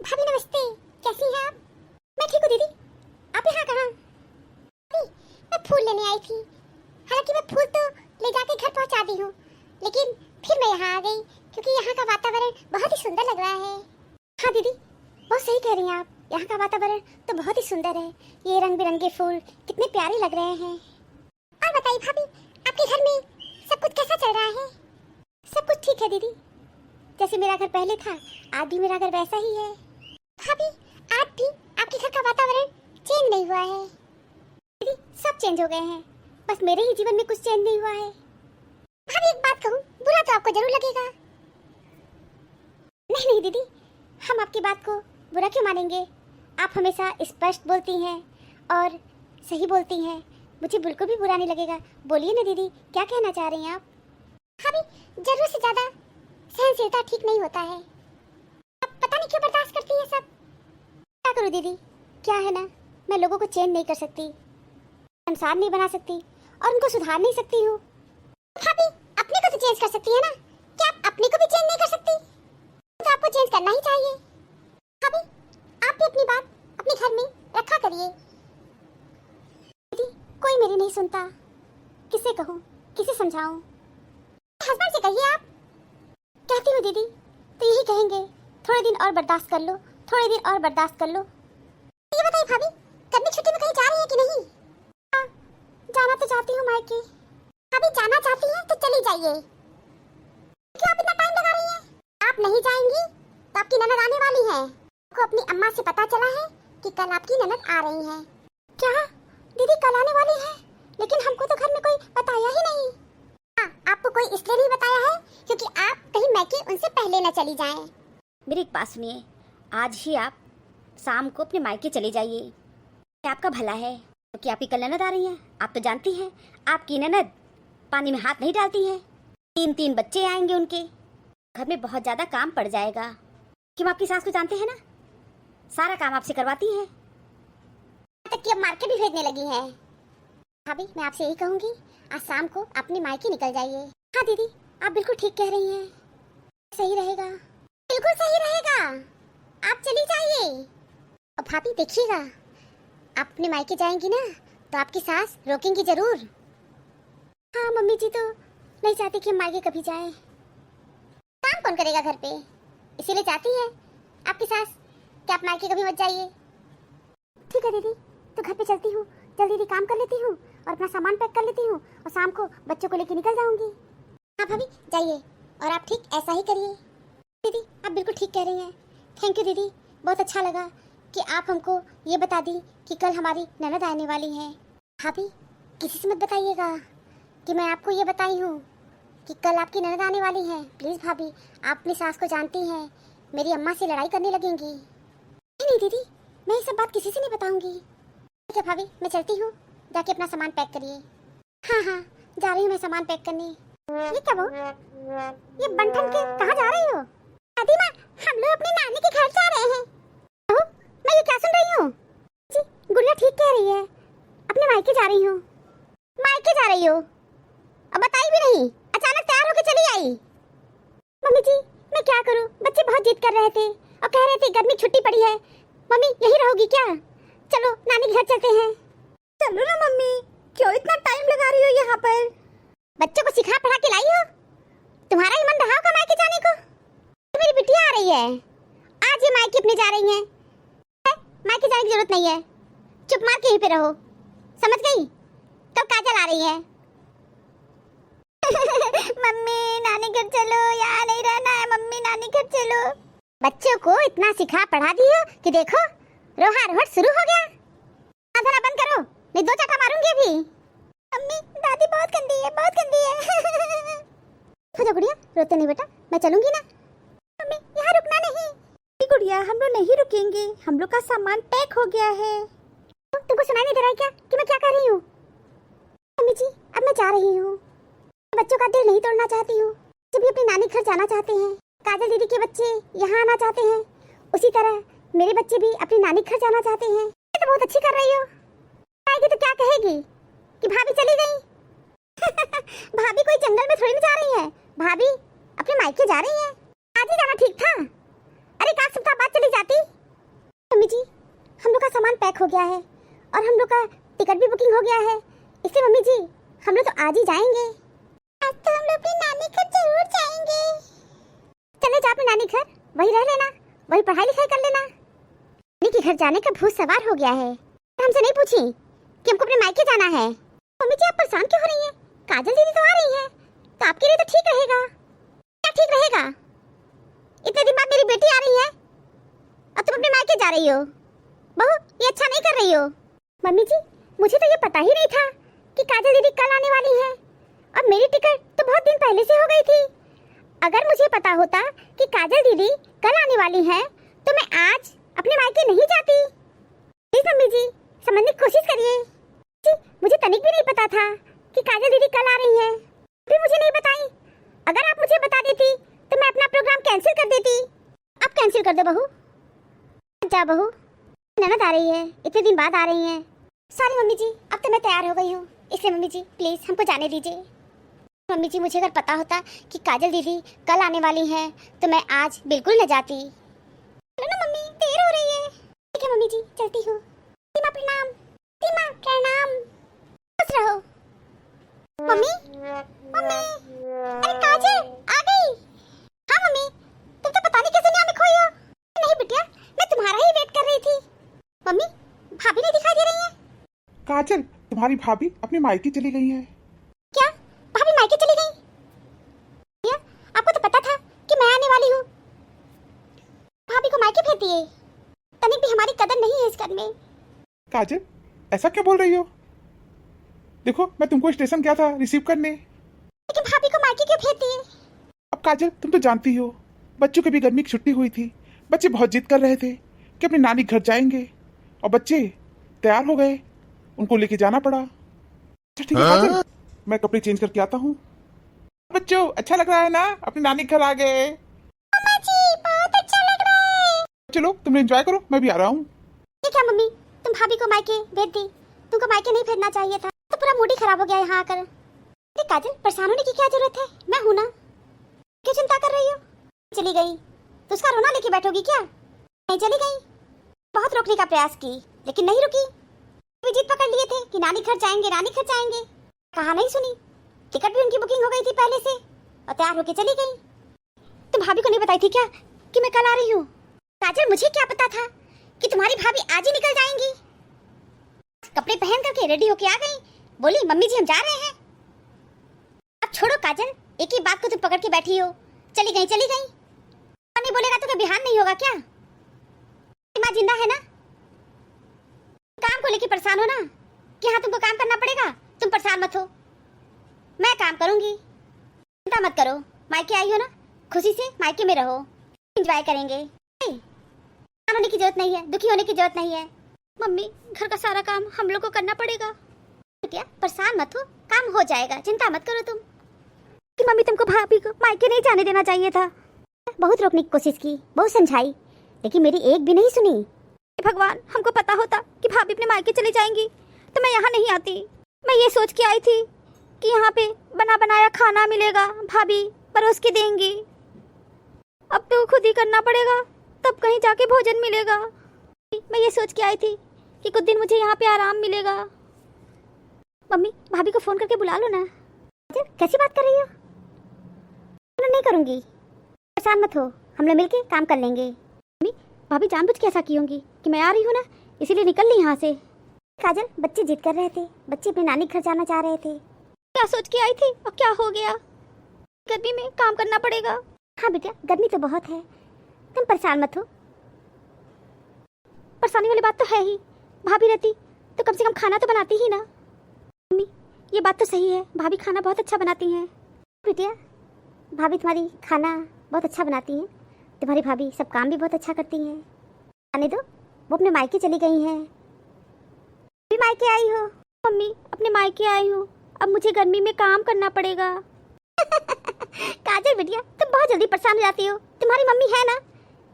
भाभी नमस्ते, कैसी हैं आप? मैं ठीक हूँ दीदी। आप यहाँ कहाँ? मैं फूल लेने आई थी। हालांकि मैं फूल तो ले जाके घर पहुँचा दी हूँ, लेकिन फिर मैं यहाँ आ गई क्योंकि यहाँ का वातावरण बहुत ही सुंदर लग रहा है। हाँ दीदी, बहुत सही कह रही हैं आप। यहाँ का वातावरण तो बहुत ही सुंदर है। ये रंग बिरंगे फूल कितने प्यारे लग रहे हैं। और बताइए भाभी, आपके घर में सब कुछ कैसा चल रहा है? सब कुछ ठीक है दीदी। जैसे मेरा घर पहले था, आज भी मेरा घर वैसा ही है। भाभी, आज भी आपके घर का वातावरण चेंज नहीं हुआ है। दीदी, सब चेंज हो गए हैं, बस मेरे ही जीवन में कुछ चेंज नहीं हुआ है। भाभी एक बात कहूँ, बुरा तो आपको जरूर लगेगा। नहीं नहीं दीदी, हम आपकी बात को बुरा क्यों मानेंगे? आप हमेशा स्पष्ट बोलती हैं और सही बोलती हैं, मुझे बिल्कुल भी बुरा नहीं लगेगा। बोलिए ना दीदी, क्या कहना चाह रही हैं आप? भाभी, जरूरत से ज्यादा सहनशीलता ठीक नहीं होता है। आप पता नहीं क्यों बर्दाश्त करती है सब। क्या करूँ दीदी, क्या है ना, मैं लोगों को चेंज नहीं कर सकती, संसार नहीं बना सकती और उनको सुधार नहीं सकती हूँ। भाभी, अपने को तो चेंज कर सकती है ना, क्या आप अपने को भी चेंज नहीं कर सकती? तो आपको चेंज करना ही चाहिए। भाभी, आप भी अपनी बात अपने घर में रखा करिए। दीदी, कोई मेरी नहीं सुनता, किसे कहूँ, किसे समझाऊँ? हस्बैंड से कहिए आप। कहती हूँ दीदी, तो यही कहेंगे, थोड़े दिन और बर्दाश्त कर लो, थोड़े दिन और बर्दाश्त कर लो। ये बताइए भाभी, गर्मी छुट्टी में कहीं जा रही है कि नहीं? हाँ, जाना तो चाहती हूँ मायके। भाभी, जाना चाहती हैं तो चली जाइए। क्यों आप इतना टाइम लगा रही हैं? आप नहीं जाएंगी तो आपकी ननद आने वाली है। आपको अपनी अम्मा से पता चला है कि कल आपकी ननद आ रही है। क्या दीदी, कल आने वाली है? लेकिन हमको तो घर में कोई बताया ही नहीं। हाँ, आपको कोई इसलिए नहीं बताया है क्योंकि आप कहीं मैके उनसे पहले न चली जाएं। मेरी एक बात सुनिए, आज ही आप शाम को अपने मायके चले जाइए। आपका भला है, क्योंकि आपकी कल ननद आ रही है। आप तो जानती हैं, आपकी ननद पानी में हाथ नहीं डालती है। 3-3 बच्चे आएंगे उनके, घर में बहुत ज़्यादा काम पड़ जाएगा। क्यों, आपकी सास को जानते हैं ना, सारा काम आपसे करवाती है। तक कि अब मार्केट भी भेजने लगी है। भाभी, मैं आपसे यही कहूँगी, आज शाम को अपने मायके निकल जाइए। हाँ दीदी, आप बिल्कुल ठीक कह रही हैं, सही रहेगा, बिल्कुल सही रहेगा। आप चली जाइए। और भाभी देखिएगा, आप अपने मायके जाएंगी ना तो आपकी सास रोकेंगी जरूर। हाँ, मम्मी जी तो नहीं चाहती कि हम मायके कभी जाएं। काम कौन करेगा घर पे, इसीलिए चाहती है आपकी सास कि आप मायके कभी मत जाइए। ठीक है दीदी, तो घर पे चलती हूँ, जल्दी काम कर लेती हूँ और अपना सामान पैक कर लेती हूँ और शाम को बच्चों को लेकर निकल जाऊंगी। हाँ भाभी, जाइए और आप ठीक ऐसा ही करिए। दीदी, आप बिल्कुल ठीक कह रही हैं। थैंक यू दीदी, बहुत अच्छा लगा कि आप हमको ये बता दी कि कल हमारी ननद आने वाली है। भाभी, किसी से मत बताइएगा कि मैं आपको ये बताई हूँ कि कल आपकी ननद आने वाली है। प्लीज़ भाभी, आप अपनी सास को जानती हैं, मेरी अम्मा से लड़ाई करने लगेंगी। नहीं दीदी, मैं ये सब बात किसी से नहीं बताऊंगी। ठीक है भाभी, मैं चलती हूँ, जाके अपना सामान पैक करिए। हाँ हाँ, जा रही हूँ मैं सामान पैक करने। ये क्या वो, ये बंठन के कहाँ जा रही हो? दादी माँ, हम लोग अपने नानी के घर जा रहे हैं। ओह, मैं ये क्या सुन रही हूँ? जी, गुड़िया ठीक कह रही है, अपने मायके जा रही हूँ। मायके जा रही हो? अब बताई भी नहीं, अचानक तैयार होकर चली आई। मम्मी जी, मैं क्या करूँ, बच्चे बहुत जिद कर रहे थे और कह रहे थे गर्मी छुट्टी पड़ी है। मम्मी यही रहोगी क्या? चलो नानी के घर चलते हैं। चलो ना मम्मी, क्यों इतना टाइम लगा रही हो यहाँ पर? बच्चों को सिखा पढ़ा के लाई हो, तुम्हारा ही मन रहा होगा मायके जाने को। तो मेरी बिटिया आ रही है, आज ये मायके अपने जा रही हैं। मायके जाने की जरूरत नहीं है, चुप मार के यहीं पे रहो, समझ गई? कब काजल आ रही है? मम्मी नानी घर चलो, यहाँ नहीं रहना है, मम्मी नानी घर चलो। बच्चों को इतना सिखा पढ़ा दियो कि देखो रोहा रोहट शुरू हो गया। अंधेरा बंद करो, नहीं 2 चाटा मारूंगी अभी। मम्मी, दादी बहुत गंदी है, बहुत गंदी है। हो जा गुड़िया, रोते नहीं बेटा, मैं चलूंगी ना। मम्मी, यहाँ रुकना नहीं। गुड़िया, हम लोग नहीं रुकेंगे, हम लोग का सामान पैक हो गया है। तुमको सुनाई नहीं दे रहा है क्या कि मैं क्या कर रही हूँ? मम्मी जी, अब मैं जा रही हूँ। बच्चों का दिल नहीं तोड़ना चाहती हूँ, जब भी अपनी नानी घर जाना चाहते हैं। काजल दीदी के बच्चे यहाँ आना चाहते हैं, उसी तरह मेरे बच्चे भी अपनी नानी घर जाना चाहते हैं। ये तो बहुत अच्छी कर रही हो। आएगी तो क्या कहेगी कि भाभी चली गई? भाभी कोई जंगल में थोड़ी ना जा रही है, भाभी अपने मायके जा रही है। आज ही जाना ठीक था, अरे 1 सप्ताह बाद चली जाती। सामान पैक हो गया है और हम लोग का टिकट भी बुकिंग हो गया है, इसलिए मम्मी जी हम लोग तो आज ही जाएंगे। आज तो हम लोग अपनी नानी घर जरूर जाएंगे। चले जा अपने नानी घर, वही रह लेना, वही पढ़ाई लिखाई कर लेना। नानी के घर जाने का भूत सवार हो गया है। हमसे नहीं पूछी कि हमको अपने मायके जाना है। मम्मी जी आप परेशान क्यों हो रही हैं? काजल दीदी तो आ रही है, तो आपके लिए तो ठीक रहेगा। क्या ठीक रहेगा? इतने दिन बाद मेरी बेटी आ रही है और तुम अपने मायके जा रही हो। बहू ये अच्छा नहीं कर रही हो। मम्मी जी मुझे तो ये पता ही नहीं था कि काजल दीदी कल आने वाली है, और मेरी टिकट तो बहुत दिन पहले से हो गई थी। अगर मुझे पता होता कि काजल दीदी कल आने वाली है तो मैं आज अपने मायके नहीं जाती। प्लीज मम्मी जी समझने की कोशिश करिए। जी मुझे तनिक भी नहीं पता था कि काजल दीदी कल आ रही है, भी मुझे नहीं बताई। अगर आप मुझे बता देती तो मैं अपना प्रोग्राम कैंसिल कर देती। अब कैंसिल कर दो बहू। जा बहू, ननद आ रही है, इतने दिन बाद आ रही है। सॉरी मम्मी जी, अब तो मैं तैयार हो गई हूँ, इसलिए मम्मी जी प्लीज हमको जाने दीजिए। मम्मी जी मुझे अगर पता होता कि काजल दीदी कल आने वाली है तो मैं आज बिल्कुल न जाती। चलो ना मम्मी, देर हो रही है। ठीक है मम्मी जी चलती हूँ। सीमा प्रणाम। सीमा प्रणाम। खुश रहो। मम्मी मम्मी, अरे काजल आ गई। हाँ मम्मी, तुम तो पता नहीं कैसे यहाँ में खोई हो। नहीं बिटिया, मैं तुम्हारा ही वेट कर रही थी। मम्मी भाभी नहीं दिखाई दे रही है। काजल तुम्हारी भाभी अपने मायके चली गई हैं। क्या भाभी मायके चली गई? भैया आपको तो पता था कि मैं आने वाली हूँ, भाभी को मायके भेज दिए। तनिक भी हमारी कदर नहीं है इस घर में। काजल ऐसा क्या बोल रही हो? देखो मैं तुमको स्टेशन गया था रिसीव करने। लेकिन भाभी को मायके क्यों भेज दिए? अब काजल तुम तो जानती हो बच्चों की भी गर्मी की छुट्टी हुई थी, बच्चे बहुत जिद कर रहे थे कि अपने नानी घर जाएंगे, और बच्चे तैयार हो गए, उनको लेके जाना पड़ा। अच्छा ठीक है काजल, मैं कपड़े चेंज करके आता हूँ। बच्चों अच्छा लग रहा है ना, अपनी नानी घर आ गए। मम्मा जी बहुत अच्छा लग रहा है। चलो तुम एंजॉय करो, मैं भी आ रहा हूँ। ठीक है मम्मी, तुम भाभी को मायके भेज दी। तुमको मायके नहीं भेजना चाहिए था, तो पूरा मूड ही खराब हो गया यहाँ आकर। अरे काजल परेशान होने की क्या जरूरत है, मैं हूँ ना। क्यों चिंता कर रही हो? चली गई तो उसका रोना लेके बैठोगी क्या? नहीं चली गई, बहुत रोकने का प्रयास की लेकिन नहीं रुकी। भी जिद पकड़ लिए थे कि नानी घर जाएंगे, नानी घर जाएंगे। कहा नहीं सुनी। टिकट भी उनकी बुकिंग हो गई थी पहले से और तैयार होके चली गई। तुम भाभी को नहीं बताई थी क्या कि मैं कल आ रही हूँ? काजल मुझे क्या पता था कि तुम्हारी भाभी आज ही निकल जाएंगी। कपड़े पहन करके रेडी होके आ गई, बोली मम्मी जी हम जा रहे हैं। अब छोड़ो काजल, एक ही बात को तुम पकड़ के बैठी हो। चली गई चली गई, नहीं बोलेगा तो क्या बिहान नहीं होगा क्या? माँ जिंदा है ना। काम को लेके परेशान हो ना कि हाँ तुमको काम करना पड़ेगा, तुम परेशान मत हो, मैं काम करूंगी, चिंता मत करो। मायके आई हो ना, खुशी से मायके में रहो, एंजॉय करेंगे। परेशान होने की जरूरत नहीं है, दुखी होने की जरूरत नहीं है। मम्मी घर का सारा काम हम लोग को करना पड़ेगा। बेटिया परेशान मत हो, काम हो जाएगा, चिंता मत करो तुम। कि मम्मी तुमको भाभी को मायके नहीं जाने देना चाहिए था। बहुत रोकने की कोशिश की, बहुत समझाई, लेकिन मेरी एक भी नहीं सुनी। भगवान हमको पता होता कि भाभी अपने मायके चली जाएंगी तो मैं यहाँ नहीं आती। मैं ये सोच के आई थी कि यहाँ पे बना बनाया खाना मिलेगा, भाभी परोस के देंगी। अब तो खुद ही करना पड़ेगा, तब कहीं जाके भोजन मिलेगा। मैं ये सोच के आई थी कि कुछ दिन मुझे यहाँ पे आराम मिलेगा। मम्मी भाभी को फोन करके बुला लो ना। कैसी बात कर रही हो? नहीं करूँगी, परेशान मत हो, हम लोग मिलके काम कर लेंगे। मम्मी भाभी जानबूझ के ऐसा की होंगी कि मैं आ रही हूँ ना, इसीलिए निकल ली यहाँ से। काजल बच्चे जिद कर रहे थे, बच्चे अपने नानी घर जाना चाह रहे थे। क्या सोच के आई थी और क्या हो गया? गर्मी में काम करना पड़ेगा। हाँ बेटा गर्मी तो बहुत है, तुम परेशान मत हो। परेशानी वाली बात तो है ही, भाभी रहती तो कम से कम खाना तो बनाती ही ना। मम्मी ये बात तो सही है, भाभी खाना बहुत अच्छा बनाती हैं। बेटिया भाभी तुम्हारी खाना बहुत अच्छा बनाती हैं, तुम्हारी भाभी सब काम भी बहुत अच्छा करती हैं। आने दो, वो अपने मायके चली गई हैं। भी मायके आई हो? मम्मी अपने मायके आई हूँ, अब मुझे गर्मी में काम करना पड़ेगा। काजल बिटिया तुम बहुत जल्दी परेशान हो जाती हो, तुम्हारी मम्मी है ना,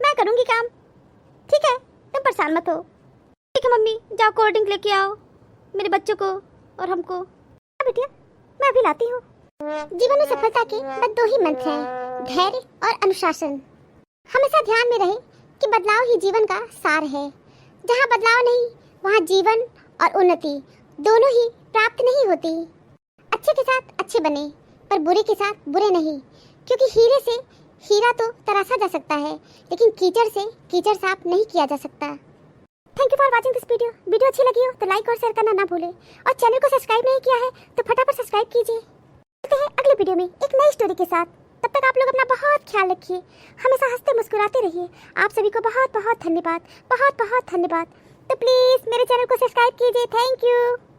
मैं करूँगी काम। ठीक है तुम परेशान मत हो। ठीक है मम्मी जाओ कोल्ड ड्रिंक लेके आओ मेरे बच्चों को और हमको। बिटिया मैं अभी लाती हूँ। जीवन में सफलता के बस दो ही मंत्र हैं, धैर्य और अनुशासन। हमेशा ध्यान में रहे कि बदलाव ही जीवन का सार है। जहाँ बदलाव नहीं वहाँ जीवन और उन्नति दोनों ही प्राप्त नहीं होती। अच्छे के साथ अच्छे बने, पर बुरे के साथ बुरे नहीं, क्योंकि हीरे से हीरा तो तराशा जा सकता है, लेकिन कीचड़ से कीचड़ साफ नहीं किया जा सकता। Thank you for watching this video. Video अच्छी लगी हो तो लाइक और शेयर करना ना भूलें, और चैनल को सब्सक्राइब नहीं किया है तो फटाफट सब्सक्राइब कीजिए। मिलते हैं अगले वीडियो में एक नई स्टोरी के साथ। तब तक आप लोग अपना बहुत ख्याल रखिए, हमेशा हंसते मुस्कुराते रहिए। आप सभी को बहुत बहुत धन्यवाद, बहुत बहुत धन्यवाद। तो प्लीज़ मेरे चैनल को सब्सक्राइब कीजिए। Thank you.